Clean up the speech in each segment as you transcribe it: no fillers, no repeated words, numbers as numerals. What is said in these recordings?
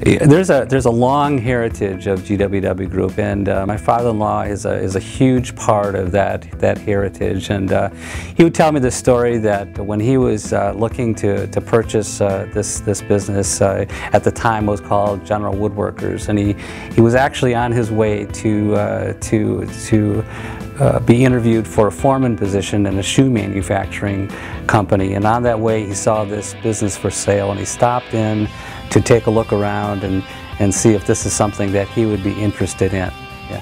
There's a long heritage of GWW Group, and my father-in-law is a huge part of that heritage. And he would tell me the story that when he was looking to purchase this business, at the time it was called General Woodworkers, and he was actually on his way to be interviewed for a foreman position in a shoe manufacturing company. And on that way he saw this business for sale, and he stopped in to take a look around and see if this is something that he would be interested in. Yeah.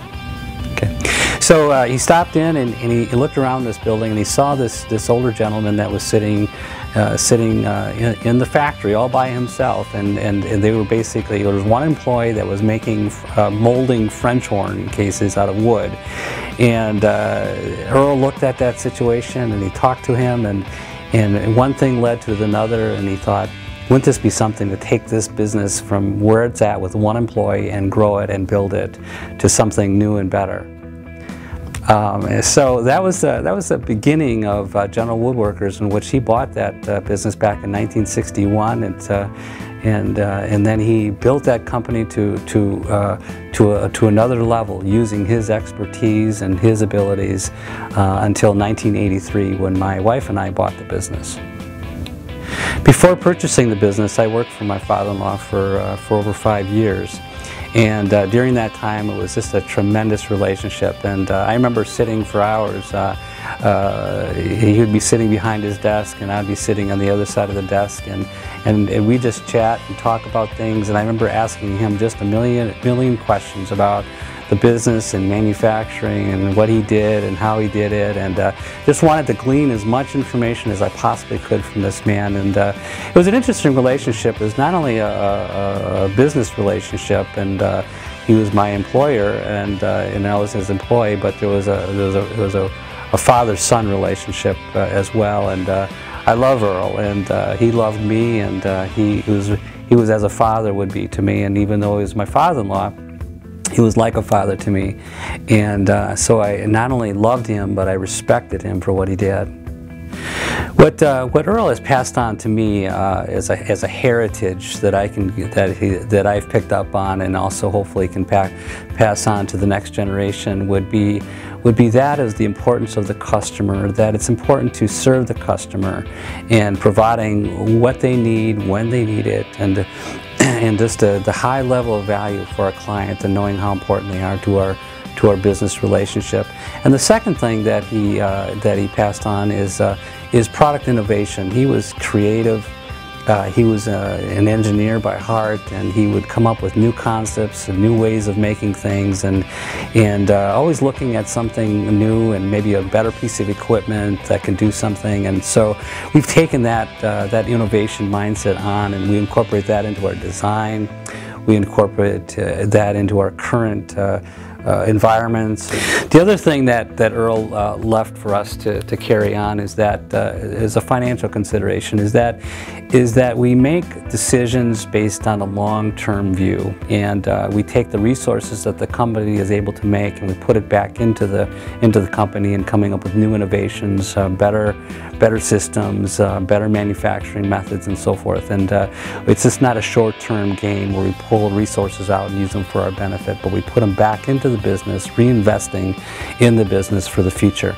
Okay. So he stopped in and he looked around this building, and he saw this older gentleman that was sitting in the factory all by himself, and they were basically, there was one employee that was making molding French horn cases out of wood. And Earl looked at that situation, and he talked to him, and one thing led to another, and he thought, wouldn't this be something to take this business from where it's at with one employee and grow it and build it to something new and better? So that was the beginning of General Woodworkers, in which he bought that business back in 1961, and then he built that company to another level, using his expertise and his abilities until 1983, when my wife and I bought the business. Before purchasing the business, I worked for my father-in-law for over 5 years. And during that time, it was just a tremendous relationship. And I remember sitting for hours. He would be sitting behind his desk, and I'd be sitting on the other side of the desk, and we just chat and talk about things. And I remember asking him just a million questions about the business and manufacturing and what he did and how he did it, and just wanted to glean as much information as I possibly could from this man. And it was an interesting relationship. It was not only a business relationship, and he was my employer, and I was his employee, but there was a father-son relationship as well. And I love Earl, and he loved me, and he was as a father would be to me. And even though he was my father-in-law, he was like a father to me, and so I not only loved him, but I respected him for what he did. What Earl has passed on to me as a heritage that I've picked up on, and also hopefully can pass on to the next generation, would be that of the importance of the customer. That it's important to serve the customer, and providing what they need when they need it, and just the high level of value for our client, and knowing how important they are to our business relationship. And the second thing that he passed on is product innovation. He was creative. He was an engineer by heart, and he would come up with new concepts and new ways of making things, and always looking at something new and maybe a better piece of equipment that can do something. And so we've taken that innovation mindset on, and we incorporate that into our design. We incorporate that into our current environments. The other thing that Earl left for us to carry on is that is a financial consideration, is that we make decisions based on a long-term view, and we take the resources that the company is able to make, and we put it back into the company, and coming up with new innovations, better systems, better manufacturing methods, and so forth. And it's just not a short-term game where we pull resources out and use them for our benefit, but we put them back into the business, reinvesting in the business for the future.